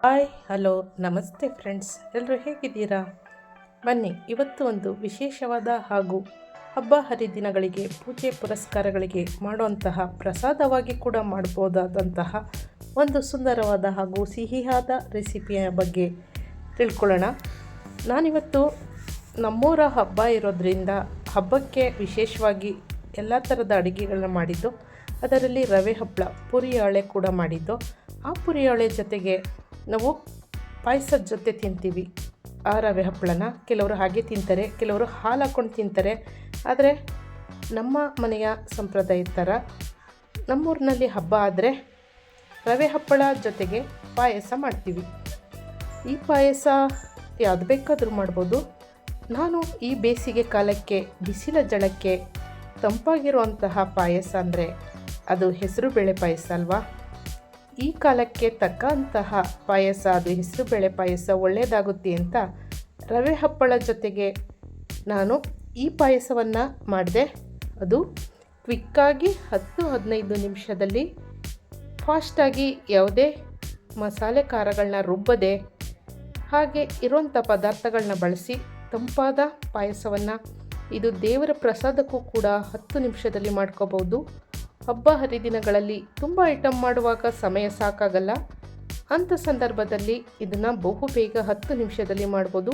Hi hello ನಮಸ್ತೆ friends, ಎಲ್ಲರೂ ಹೇಗಿದ್ದೀರಾ? ಬನ್ನಿ, ಇವತ್ತು ಒಂದು ವಿಶೇಷವಾದ ಹಾಗೂ ಹಬ್ಬ ಹರಿದಿನಗಳಿಗೆ ಪೂಜೆ ಪುರಸ್ಕಾರಗಳಿಗೆ ಮಾಡುವಂತಹ ಪ್ರಸಾದವಾಗಿ ಕೂಡ ಮಾಡ್ಬೋದಾದಂತಹ ಒಂದು ಸುಂದರವಾದ ಹಾಗೂ ಸಿಹಿಯಾದ ರೆಸಿಪಿಯ ಬಗ್ಗೆ ತಿಳ್ಕೊಳ್ಳೋಣ. ನಾನಿವತ್ತು ನಮ್ಮೂರ ಹಬ್ಬ ಇರೋದ್ರಿಂದ ಹಬ್ಬಕ್ಕೆ ವಿಶೇಷವಾಗಿ ಎಲ್ಲ ಥರದ ಅಡುಗೆಗಳನ್ನ ಮಾಡಿದ್ದು, ಅದರಲ್ಲಿ ರವೆ ಹಪ್ಪಳ ಪುರಿಯಾಳೆ ಕೂಡ ಮಾಡಿದ್ದು. ಆ ಪುರಿಯಾಳೆ ಜೊತೆಗೆ ನಾವು ಪಾಯಸದ ಜೊತೆ ತಿಂತೀವಿ ಆ ರವೆ ಹಪ್ಪಳನ. ಕೆಲವರು ಹಾಗೆ ತಿಂತಾರೆ, ಕೆಲವರು ಹಾಲು ಹಾಕ್ಕೊಂಡು ತಿಂತಾರೆ. ಆದರೆ ನಮ್ಮ ಮನೆಯ ಸಂಪ್ರದಾಯದ ಥರ ನಮ್ಮೂರಿನಲ್ಲಿ ಹಬ್ಬ ಆದರೆ ರವೆ ಹಪ್ಪಳ ಜೊತೆಗೆ ಪಾಯಸ ಮಾಡ್ತೀವಿ. ಈ ಪಾಯಸ ಯಾವುದು ಬೇಕಾದರೂ ಮಾಡ್ಬೋದು. ನಾನು ಈ ಬೇಸಿಗೆ ಕಾಲಕ್ಕೆ ಬಿಸಿಲ ಜಳಕ್ಕೆ ತಂಪಾಗಿರುವಂತಹ ಪಾಯಸ ಅಂದರೆ ಅದು ಹೆಸರುಬೇಳೆ ಪಾಯಸ ಅಲ್ವಾ. ಈ ಕಾಲಕ್ಕೆ ತಕ್ಕಂತಹ ಪಾಯಸ ಅದು ಹೆಸರುಬೇಳೆ ಪಾಯಸ ಒಳ್ಳೆಯದಾಗುತ್ತೆ ಅಂತ ರವೆ ಹಪ್ಪಳ ಜೊತೆಗೆ ನಾನು ಈ ಪಾಯಸವನ್ನು ಮಾಡಿದೆ. ಅದು ಕ್ವಿಕ್ಕಾಗಿ 10-15 ನಿಮಿಷದಲ್ಲಿ ಫಾಸ್ಟಾಗಿ ಯಾವುದೇ ಮಸಾಲೆ ಖಾರಗಳನ್ನ ರುಬ್ಬದೆ ಹಾಗೆ ಇರುವಂಥ ಪದಾರ್ಥಗಳನ್ನ ಬಳಸಿ ತಂಪಾದ ಪಾಯಸವನ್ನು, ಇದು ದೇವರ ಪ್ರಸಾದಕ್ಕೂ ಕೂಡ 10 ನಿಮಿಷದಲ್ಲಿ ಮಾಡ್ಕೋಬೋದು. ಹಬ್ಬ ಹರಿದಿನಗಳಲ್ಲಿ ತುಂಬ ಐಟಮ್ ಮಾಡುವಾಗ ಸಮಯ ಸಾಕಾಗಲ್ಲ. ಅಂಥ ಸಂದರ್ಭದಲ್ಲಿ ಇದನ್ನು ಬಹುಬೇಗ 10 ನಿಮಿಷದಲ್ಲಿ ಮಾಡ್ಬೋದು.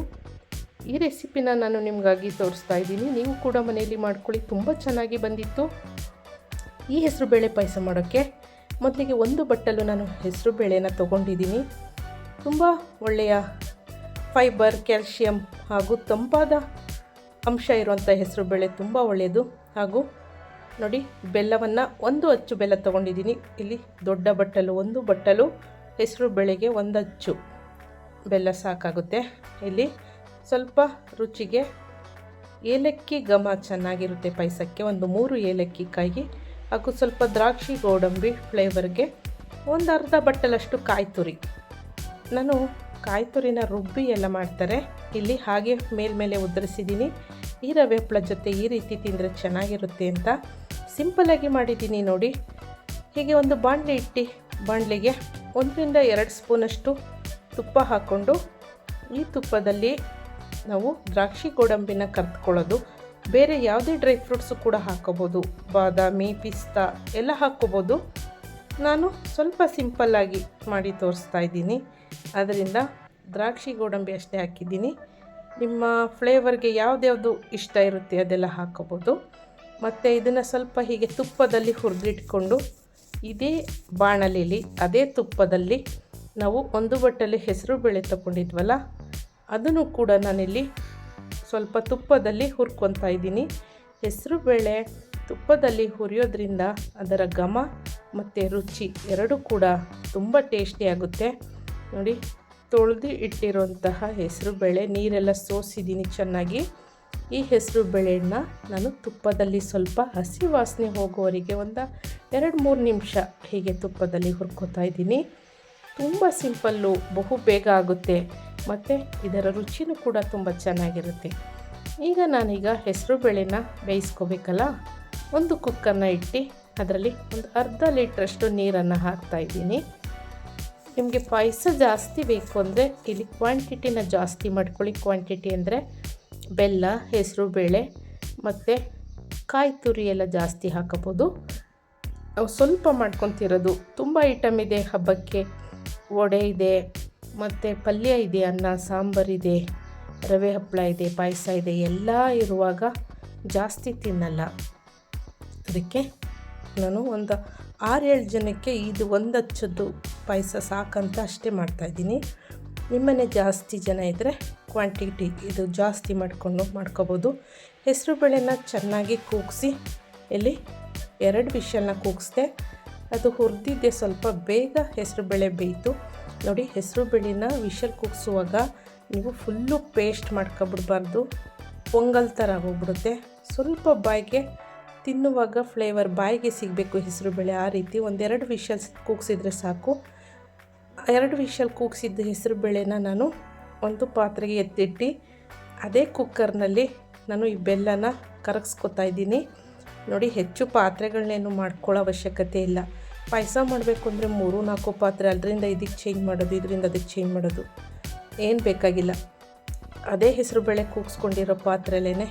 ಈ ರೆಸಿಪಿನ ನಾನು ನಿಮಗಾಗಿ ತೋರಿಸ್ತಾ ಇದ್ದೀನಿ. ನೀವು ಕೂಡ ಮನೆಯಲ್ಲಿ ಮಾಡ್ಕೊಳ್ಳಿ, ತುಂಬ ಚೆನ್ನಾಗಿ ಬಂದಿತ್ತು. ಈ ಹೆಸರುಬೇಳೆ ಪಾಯಸ ಮಾಡೋಕ್ಕೆ ಮೊದಲಿಗೆ 1 ಬಟ್ಟಲು ನಾನು ಹೆಸರುಬೇಳೆನ ತೊಗೊಂಡಿದ್ದೀನಿ. ತುಂಬ ಒಳ್ಳೆಯ ಫೈಬರ್, ಕ್ಯಾಲ್ಶಿಯಂ ಹಾಗೂ ತಂಪಾದ ಅಂಶ ಇರುವಂಥ ಹೆಸರುಬೇಳೆ ತುಂಬ ಒಳ್ಳೆಯದು. ಹಾಗೂ ನೋಡಿ, ಬೆಲ್ಲವನ್ನು 1 ಅಚ್ಚು ಬೆಲ್ಲ ತೊಗೊಂಡಿದ್ದೀನಿ. ಇಲ್ಲಿ ದೊಡ್ಡ ಬಟ್ಟಲು 1 ಬಟ್ಟಲು ಹೆಸರು ಬೇಳೆಗೆ 1 ಅಚ್ಚು ಬೆಲ್ಲ ಸಾಕಾಗುತ್ತೆ. ಇಲ್ಲಿ ಸ್ವಲ್ಪ ರುಚಿಗೆ ಏಲಕ್ಕಿ ಘಮ ಚೆನ್ನಾಗಿರುತ್ತೆ ಪಾಯಸಕ್ಕೆ, ಒಂದು 3 ಏಲಕ್ಕಿ ಕಾಯಿ ಹಾಗೂ ಸ್ವಲ್ಪ ದ್ರಾಕ್ಷಿ ಗೋಡಂಬಿ ಫ್ಲೇವರ್ಗೆ, ಒಂದು ಅರ್ಧ ಬಟ್ಟಲಷ್ಟು ಕಾಯಿ ತುರಿ. ನಾನು ಕಾಯಿ ತುರಿನ ರುಬ್ಬಿ ಎಲ್ಲ ಮಾಡ್ತಾರೆ, ಇಲ್ಲಿ ಹಾಗೆ ಮೇಲ್ಮೇಲೆ ಉದುರಿಸಿದ್ದೀನಿ. ಈ ರವೆ ಹಪ್ಪಳ ಜೊತೆ ಈ ರೀತಿ ತಿಂದರೆ ಚೆನ್ನಾಗಿರುತ್ತೆ ಅಂತ ಸಿಂಪಲ್ಲಾಗಿ ಮಾಡಿದ್ದೀನಿ ನೋಡಿ. ಹೀಗೆ ಒಂದು ಬಾಣಲೆ ಇಟ್ಟು ಬಾಣಲೆಗೆ 1-2 ಸ್ಪೂನಷ್ಟು ತುಪ್ಪ ಹಾಕ್ಕೊಂಡು, ಈ ತುಪ್ಪದಲ್ಲಿ ನಾವು ದ್ರಾಕ್ಷಿ ಗೋಡಂಬಿನ ಕರ್ತ್ಕೊಳ್ಳೋದು. ಬೇರೆ ಯಾವುದೇ ಡ್ರೈ ಫ್ರೂಟ್ಸು ಕೂಡ ಹಾಕ್ಕೋಬೋದು, ಬಾದಾಮಿ, ಪಿಸ್ತಾ ಎಲ್ಲ ಹಾಕ್ಕೋಬೋದು. ನಾನು ಸ್ವಲ್ಪ ಸಿಂಪಲ್ಲಾಗಿ ಮಾಡಿ ತೋರಿಸ್ತಾ ಇದ್ದೀನಿ, ಅದರಿಂದ ದ್ರಾಕ್ಷಿ ಗೋಡಂಬಿ ಅಷ್ಟೇ ಹಾಕಿದ್ದೀನಿ. ನಿಮ್ಮ ಫ್ಲೇವರ್ಗೆ ಯಾವುದ್ಯಾವುದು ಇಷ್ಟ ಇರುತ್ತೆ ಅದೆಲ್ಲ ಹಾಕ್ಕೋಬೋದು. ಮತ್ತು ಇದನ್ನು ಸ್ವಲ್ಪ ಹೀಗೆ ತುಪ್ಪದಲ್ಲಿ ಹುರಿದಿಟ್ಕೊಂಡು, ಇದೇ ಬಾಣಲೆಯಲ್ಲಿ ಅದೇ ತುಪ್ಪದಲ್ಲಿ ನಾವು 1 ಬಟ್ಟಲು ಹೆಸರು ಬೇಳೆ ತೊಗೊಂಡಿದ್ವಲ್ಲ, ಅದನ್ನು ಕೂಡ ನಾನಿಲ್ಲಿ ಸ್ವಲ್ಪ ತುಪ್ಪದಲ್ಲಿ ಹುರ್ಕೊತಾ ಇದ್ದೀನಿ. ಹೆಸರು ಬೇಳೆ ತುಪ್ಪದಲ್ಲಿ ಹುರಿಯೋದ್ರಿಂದ ಅದರ ಘಮ ಮತ್ತು ರುಚಿ ಎರಡೂ ಕೂಡ ತುಂಬ ಟೇಸ್ಟಿಯಾಗುತ್ತೆ. ನೋಡಿ, ತೊಳೆದು ಇಟ್ಟಿರುವಂತಹ ಹೆಸರು ಬೇಳೆ ನೀರೆಲ್ಲ ಸೋಸಿದ್ದೀನಿ ಚೆನ್ನಾಗಿ. ಈ ಹೆಸರು ಬೇಳೆಯನ್ನು ನಾನು ತುಪ್ಪದಲ್ಲಿ ಸ್ವಲ್ಪ ಹಸಿ ವಾಸನೆ ಹೋಗೋವರೆಗೆ ಒಂದು 2-3 ನಿಮಿಷ ಹೀಗೆ ತುಪ್ಪದಲ್ಲಿ ಹುರ್ಕೋತಾ ಇದ್ದೀನಿ. ತುಂಬ ಸಿಂಪಲ್ಲು, ಬಹು ಬೇಗ ಆಗುತ್ತೆ ಮತ್ತು ಇದರ ರುಚಿನೂ ಕೂಡ ತುಂಬ ಚೆನ್ನಾಗಿರುತ್ತೆ. ನಾನೀಗ ಹೆಸರು ಬೇಳೆನ ಬೇಯಿಸ್ಕೋಬೇಕಲ್ಲ, ಒಂದು ಕುಕ್ಕರ್ನ ಇಟ್ಟು ಅದರಲ್ಲಿ ಒಂದು ಅರ್ಧ ಲೀಟ್ರಷ್ಟು ನೀರನ್ನು ಹಾಕ್ತಾಯಿದ್ದೀನಿ. ನಿಮಗೆ ಪಾಯಸ ಜಾಸ್ತಿ ಬೇಕು ಅಂದರೆ ಇಲ್ಲಿ ಕ್ವಾಂಟಿಟಿನ ಜಾಸ್ತಿ ಮಾಡ್ಕೊಳ್ಳಿ. ಕ್ವಾಂಟಿಟಿ ಅಂದರೆ ಬೆಲ್ಲ, ಹೆಸರು ಬೇಳೆ ಮತ್ತು ಕಾಯಿ ತುರಿ ಎಲ್ಲ ಜಾಸ್ತಿ ಹಾಕಬೋದು. ನಾವು ಸ್ವಲ್ಪ ಮಾಡ್ಕೊತಿರೋದು, ತುಂಬ ಐಟಮ್ ಇದೆ ಹಬ್ಬಕ್ಕೆ. ವಡೆ ಇದೆ, ಮತ್ತು ಪಲ್ಯ ಇದೆ, ಅನ್ನ ಸಾಂಬಾರಿದೆ, ರವೆ ಹಪ್ಪಳ ಇದೆ, ಪಾಯಸ ಇದೆ. ಎಲ್ಲ ಇರುವಾಗ ಜಾಸ್ತಿ ತಿನ್ನಲ್ಲ, ಅದಕ್ಕೆ ನಾನು ಒಂದು 6-7 ಜನಕ್ಕೆ ಇದು 1 ಅಚ್ಚದ್ದು ಪಾಯಸ ಸಾಕಂತ ಅಷ್ಟೇ ಮಾಡ್ತಾಯಿದ್ದೀನಿ. ನಿಮ್ಮನೆ ಜಾಸ್ತಿ ಜನ ಇದ್ದರೆ ಕ್ವಾಂಟಿಟಿ ಇದು ಜಾಸ್ತಿ ಮಾಡ್ಕೋಬೋದು. ಹೆಸರು ಬೇಳೆನ ಚೆನ್ನಾಗಿ ಕೂಗಿಸಿ, ಇಲ್ಲಿ 2 ವಿಷಲ್ನ ಕೂಗಿಸ್ದೆ. ಅದು ಹುರಿದಿದ್ದೆ, ಸ್ವಲ್ಪ ಬೇಗ ಹೆಸರು ಬೇಳೆ ಬೇಯಿತು ನೋಡಿ. ಹೆಸರು ಬೇಳೆನ ವಿಷಲ್ ಕೂಗಿಸುವಾಗ ನೀವು ಫುಲ್ಲು ಪೇಸ್ಟ್ ಮಾಡ್ಕೊಬಿಡ್ಬಾರ್ದು, ಪೊಂಗಲ್ ಥರ ಹೋಗ್ಬಿಡುತ್ತೆ. ಸ್ವಲ್ಪ ಬಾಯಿಗೆ ತಿನ್ನುವಾಗ ಫ್ಲೇವರ್ ಬಾಯಿಗೆ ಸಿಗಬೇಕು ಹೆಸರು ಬೇಳೆ, ಆ ರೀತಿ 1-2 ವಿಷಲ್ಸ್ ಕೂಗಿಸಿದ್ರೆ ಸಾಕು. 2 ವಿಷಲ್ ಕೂಗಿಸಿದ್ದ ಹೆಸರು ಬೇಳೆನ ನಾನು ಒಂದು ಪಾತ್ರೆಗೆ ಎತ್ತಿಟ್ಟು ಅದೇ ಕುಕ್ಕರ್ನಲ್ಲಿ ನಾನು ಈ ಬೆಲ್ಲನ ಕರಗಿಸ್ಕೊತಾ ಇದ್ದೀನಿ ನೋಡಿ. ಹೆಚ್ಚು ಪಾತ್ರೆಗಳನ್ನೇನು ಮಾಡ್ಕೊಳ್ಳೋ ಅವಶ್ಯಕತೆ ಇಲ್ಲ. ಪಾಯಸ ಮಾಡಬೇಕು ಅಂದರೆ 3-4 ಪಾತ್ರೆ ಅದರಿಂದ ಇದಕ್ಕೆ ಚೇಂಜ್ ಮಾಡೋದು, ಇದರಿಂದ ಅದಕ್ಕೆ ಚೇಂಜ್ ಮಾಡೋದು ಏನು ಬೇಕಾಗಿಲ್ಲ. ಅದೇ ಹೆಸರುಬೇಳೆ ಕೂಗಿಸ್ಕೊಂಡಿರೋ ಪಾತ್ರೆಲೇ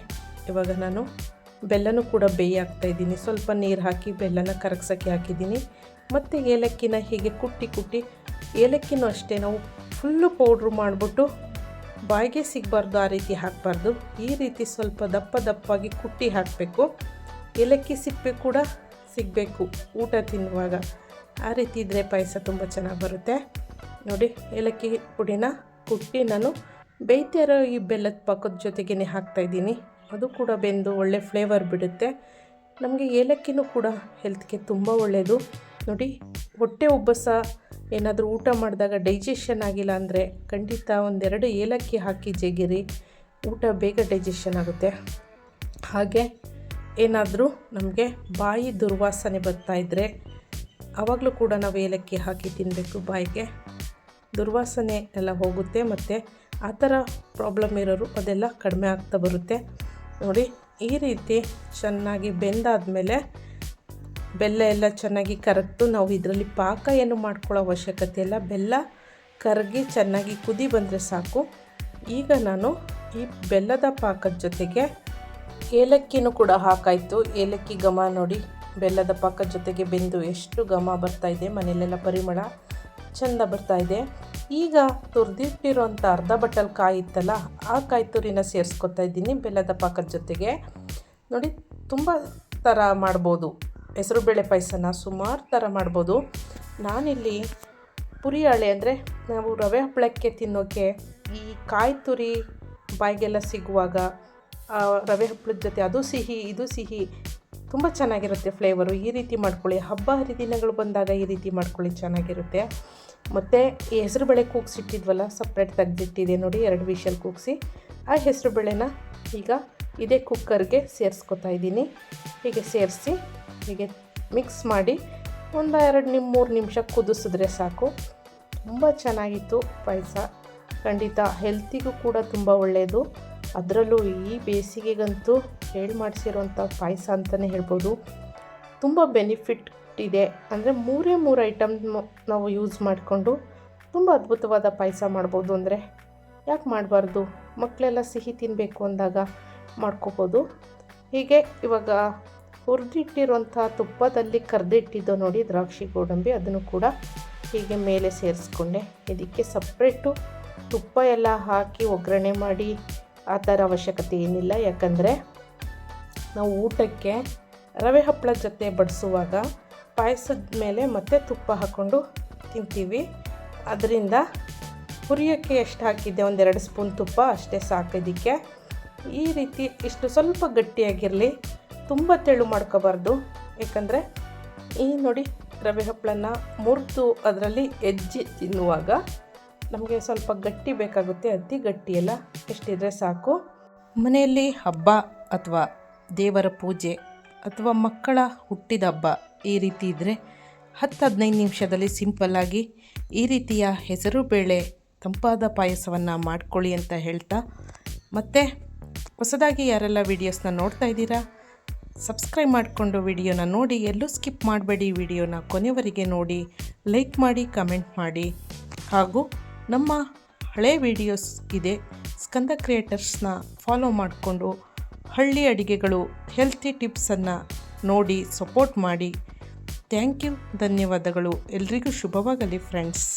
ಇವಾಗ ನಾನು ಬೆಲ್ಲನೂ ಕೂಡ ಬೇಯಿ ಹಾಕ್ತಾಯಿದ್ದೀನಿ. ಸ್ವಲ್ಪ ನೀರು ಹಾಕಿ ಬೆಲ್ಲನ ಕರಗ್ಸೋಕ್ಕೆ ಹಾಕಿದ್ದೀನಿ. ಮತ್ತು ಏಲಕ್ಕಿನ ಹೀಗೆ ಕುಟ್ಟಿ ಏಲಕ್ಕಿನೂ ಅಷ್ಟೇ ನಾವು ಫುಲ್ಲು ಪೌಡ್ರು ಮಾಡಿಬಿಟ್ಟು ಬಾಯಿಗೆ ಸಿಗಬಾರ್ದು, ಆ ರೀತಿ ಹಾಕಬಾರ್ದು. ಈ ರೀತಿ ಸ್ವಲ್ಪ ದಪ್ಪಾಗಿ ಕುಟ್ಟಿ ಹಾಕಬೇಕು. ಏಲಕ್ಕಿ ಸಿಪ್ಪೆ ಕೂಡ ಸಿಗಬೇಕು ಊಟ ತಿನ್ನುವಾಗ. ಆ ರೀತಿ ಇದ್ದರೆ ಪಾಯಸ ತುಂಬ ಚೆನ್ನಾಗಿ ಬರುತ್ತೆ. ನೋಡಿ, ಏಲಕ್ಕಿ ಪುಡಿನ ಕುಟ್ಟಿ ನಾನು ಬೇಯ್ತಾ ಇರೋ ಈ ಬೆಲ್ಲದ ಪಾಕದ ಜೊತೆಗೇ ಹಾಕ್ತಾಯಿದ್ದೀನಿ. ಅದು ಕೂಡ ಬೆಂದು ಒಳ್ಳೆ ಫ್ಲೇವರ್ ಬಿಡುತ್ತೆ. ನಮಗೆ ಏಲಕ್ಕಿನೂ ಕೂಡ ಹೆಲ್ತ್ಗೆ ತುಂಬ ಒಳ್ಳೆಯದು. ನೋಡಿ, ಹೊಟ್ಟೆ ಉಬ್ಬಸ ಏನಾದರೂ ಊಟ ಮಾಡಿದಾಗ ಡೈಜೆಷನ್ ಆಗಿಲ್ಲ ಅಂದರೆ ಖಂಡಿತ 1-2 ಏಲಕ್ಕಿ ಹಾಕಿ ಜಗಿರಿ, ಊಟ ಬೇಗ ಡೈಜೆಷನ್ ಆಗುತ್ತೆ. ಹಾಗೆ ಏನಾದರೂ ನಮಗೆ ಬಾಯಿ ದುರ್ವಾಸನೆ ಬರ್ತಾಯಿದ್ರೆ ಆವಾಗಲೂ ಕೂಡ ನಾವು ಏಲಕ್ಕಿ ಹಾಕಿ ತಿನ್ನಬೇಕು. ಬಾಯಿಗೆ ದುರ್ವಾಸನೆ ಎಲ್ಲ ಹೋಗುತ್ತೆ. ಮತ್ತು ಆ ಥರ ಪ್ರಾಬ್ಲಮ್ ಇರೋರು ಅದೆಲ್ಲ ಕಡಿಮೆ ಆಗ್ತಾ ಬರುತ್ತೆ. ನೋಡಿ, ಈ ರೀತಿ ಚೆನ್ನಾಗಿ ಬೆಂದಾದಮೇಲೆ ಬೆಲ್ಲ ಎಲ್ಲ ಚೆನ್ನಾಗಿ ಕರಗ್ತು. ನಾವು ಇದರಲ್ಲಿ ಪಾಕ ಏನು ಮಾಡ್ಕೊಳ್ಳೋ ಅವಶ್ಯಕತೆ ಇಲ್ಲ. ಬೆಲ್ಲ ಕರಗಿ ಚೆನ್ನಾಗಿ ಕುದಿ ಬಂದರೆ ಸಾಕು. ಈಗ ನಾನು ಈ ಬೆಲ್ಲದ ಪಾಕದ ಜೊತೆಗೆ ಏಲಕ್ಕಿನೂ ಕೂಡ ಹಾಕಾಯಿತು. ಏಲಕ್ಕಿ ಘಮ ನೋಡಿ, ಬೆಲ್ಲದ ಪಾಕದ ಜೊತೆಗೆ ಬೆಂದು ಎಷ್ಟು ಘಮ ಬರ್ತಾಯಿದೆ. ಮನೆಯಲ್ಲೆಲ್ಲ ಪರಿಮಳ ಚೆಂದ ಬರ್ತಾಯಿದೆ. ಈಗ ತುರಿದಿಟ್ಟಿರೋಂಥ ಅರ್ಧ ಬಟ್ಟಲು ಕಾಯಿ ಇತ್ತಲ್ಲ, ಆ ಕಾಯಿ ತುರಿನ ಸೇರಿಸ್ಕೊತಾ ಇದ್ದೀನಿ ಬೆಲ್ಲದ ಪಾಕದ ಜೊತೆಗೆ. ನೋಡಿ, ತುಂಬ ಥರ ಮಾಡ್ಬೋದು ಹೆಸರುಬೇಳೆ ಪಾಯಸನ, ಸುಮಾರು ಥರ ಮಾಡ್ಬೋದು. ನಾನಿಲ್ಲಿ ಪುರಿಯಾಳೆ ಅಂದರೆ ನಾವು ರವೆ ಹಪ್ಪಳಕ್ಕೆ ತಿನ್ನೋಕ್ಕೆ ಈ ಕಾಯಿ ತುರಿ ಬಾಯಿಗೆಲ್ಲ ಸಿಗುವಾಗ ರವೆ ಹಪ್ಪಳದ ಜೊತೆ ಅದು ಸಿಹಿ ಇದು ಸಿಹಿ ತುಂಬ ಚೆನ್ನಾಗಿರುತ್ತೆ ಫ್ಲೇವರು. ಈ ರೀತಿ ಮಾಡ್ಕೊಳ್ಳಿ. ಹಬ್ಬ ಹರಿದಿನಗಳು ಬಂದಾಗ ಈ ರೀತಿ ಮಾಡ್ಕೊಳ್ಳಿ, ಚೆನ್ನಾಗಿರುತ್ತೆ. ಮತ್ತು ಈ ಹೆಸರುಬೇಳೆ ಕೂಗಿಸಿಟ್ಟಿದ್ವಲ್ಲ, ಸಪ್ರೇಟ್ ತೆಗೆದಿಟ್ಟಿದೆ ನೋಡಿ, 2 ವಿಷಲ್ ಕೂಗಿಸಿ. ಆ ಹೆಸರುಬೇಳೆನ ಈಗ ಇದೇ ಕುಕ್ಕರ್ಗೆ ಸೇರಿಸ್ಕೊತಾ ಇದ್ದೀನಿ. ಹೀಗೆ ಸೇರಿಸಿ ಹೀಗೆ ಮಿಕ್ಸ್ ಮಾಡಿ 1-2-3 ನಿಮಿಷ ಕುದಿಸಿದ್ರೆ ಸಾಕು. ತುಂಬ ಚೆನ್ನಾಗಿತ್ತು ಪಾಯಸ. ಖಂಡಿತ ಹೆಲ್ತಿಗೂ ಕೂಡ ತುಂಬ ಒಳ್ಳೆಯದು. ಅದರಲ್ಲೂ ಈ ಬೇಸಿಗೆಗಂತೂ ಮಾಡಿಸಿರೋಂಥ ಪಾಯಸ ಅಂತಲೇ ಹೇಳ್ಬೋದು. ತುಂಬ ಬೆನಿಫಿಟ್ ಇದೆ. ಅಂದರೆ 3 ಐಟಮ್ ನಾವು ಯೂಸ್ ಮಾಡಿಕೊಂಡು ತುಂಬ ಅದ್ಭುತವಾದ ಪಾಯಸ ಮಾಡ್ಬೋದು. ಅಂದರೆ ಯಾಕೆ ಮಾಡಬಾರ್ದು? ಮಕ್ಕಳೆಲ್ಲ ಸಿಹಿ ತಿನ್ನಬೇಕು ಅಂದಾಗ ಮಾಡ್ಕೋಬೋದು. ಹೀಗೆ ಇವಾಗ ಹುರಿದಿಟ್ಟಿರುವಂಥ ತುಪ್ಪದಲ್ಲಿ ಕರೆದಿಟ್ಟಿದ್ದು ನೋಡಿ ದ್ರಾಕ್ಷಿ ಗೋಡಂಬಿ, ಅದನ್ನು ಕೂಡ ಹೀಗೆ ಮೇಲೆ ಸೇರಿಸ್ಕೊಂಡೆ. ಇದಕ್ಕೆ ಸಪ್ರೇಟು ತುಪ್ಪ ಎಲ್ಲ ಹಾಕಿ ಒಗ್ಗರಣೆ ಮಾಡಿ ಆ ಥರ ಅವಶ್ಯಕತೆ ಏನಿಲ್ಲ. ಯಾಕಂದರೆ ನಾವು ಊಟಕ್ಕೆ ರವೆ ಹಪ್ಪಳದ ಜೊತೆ ಬಡಿಸುವಾಗ ಪಾಯಸದ ಮೇಲೆ ಮತ್ತೆ ತುಪ್ಪ ಹಾಕ್ಕೊಂಡು ತಿಂತೀವಿ. ಅದರಿಂದ ಹುರಿಯೋಕ್ಕೆ ಎಷ್ಟು ಹಾಕಿದ್ದೆ, 1-2 ಸ್ಪೂನ್ ತುಪ್ಪ ಅಷ್ಟೇ ಸಾಕು. ಇದಕ್ಕೆ ಈ ರೀತಿ ಇಷ್ಟು ಸ್ವಲ್ಪ ಗಟ್ಟಿಯಾಗಿರಲಿ, ತುಂಬ ತೆಳು ಮಾಡ್ಕೋಬಾರ್ದು. ಯಾಕಂದರೆ ಈ ನೋಡಿ, ರವೆ ಹಪ್ಪಳನ ಮುರಿದು ಅದರಲ್ಲಿ ಹೆಜ್ಜೆ ತಿನ್ನುವಾಗ ನಮಗೆ ಸ್ವಲ್ಪ ಗಟ್ಟಿ ಬೇಕಾಗುತ್ತೆ. ಅತಿ ಗಟ್ಟಿಯೆಲ್ಲ ಎಷ್ಟಿದ್ರೆ ಸಾಕು. ಮನೆಯಲ್ಲಿ ಹಬ್ಬ ಅಥವಾ ದೇವರ ಪೂಜೆ ಅಥವಾ ಮಕ್ಕಳ ಹುಟ್ಟಿದ ಹಬ್ಬ ಈ ರೀತಿ ಇದ್ದರೆ 10-15 ನಿಮಿಷದಲ್ಲಿ ಸಿಂಪಲ್ಲಾಗಿ ಈ ರೀತಿಯ ಹೆಸರುಬೇಳೆ ತಂಪಾದ ಪಾಯಸವನ್ನು ಮಾಡ್ಕೊಳ್ಳಿ ಅಂತ ಹೇಳ್ತಾ, ಮತ್ತು ಹೊಸದಾಗಿ ಯಾರೆಲ್ಲ ವೀಡಿಯೋಸ್ನ ನೋಡ್ತಾ ಇದ್ದೀರಾ, ಸಬ್ಸ್ಕ್ರೈಬ್ ಮಾಡಿಕೊಂಡು ವಿಡಿಯೋನ ನೋಡಿ, ಎಲ್ಲೂ ಸ್ಕಿಪ್ ಮಾಡಬೇಡಿ. ವಿಡಿಯೋನ ಕೊನೆವರೆಗೆ ನೋಡಿ, ಲೈಕ್ ಮಾಡಿ, ಕಮೆಂಟ್ ಮಾಡಿ. ಹಾಗೂ ನಮ್ಮ ಹಳೆ ವೀಡಿಯೋಸ್ ಇದೆ, ಸ್ಕಂದ ಕ್ರಿಯೇಟರ್ಸ್ನ ಫಾಲೋ ಮಾಡಿಕೊಂಡು ಹಳ್ಳಿ ಅಡುಗೆಗಳು, ಹೆಲ್ತಿ ಟಿಪ್ಸನ್ನು ನೋಡಿ ಸಪೋರ್ಟ್ ಮಾಡಿ. ಥ್ಯಾಂಕ್ ಯು, ಧನ್ಯವಾದಗಳು. ಎಲ್ರಿಗೂ ಶುಭವಾಗಲಿ ಫ್ರೆಂಡ್ಸ್.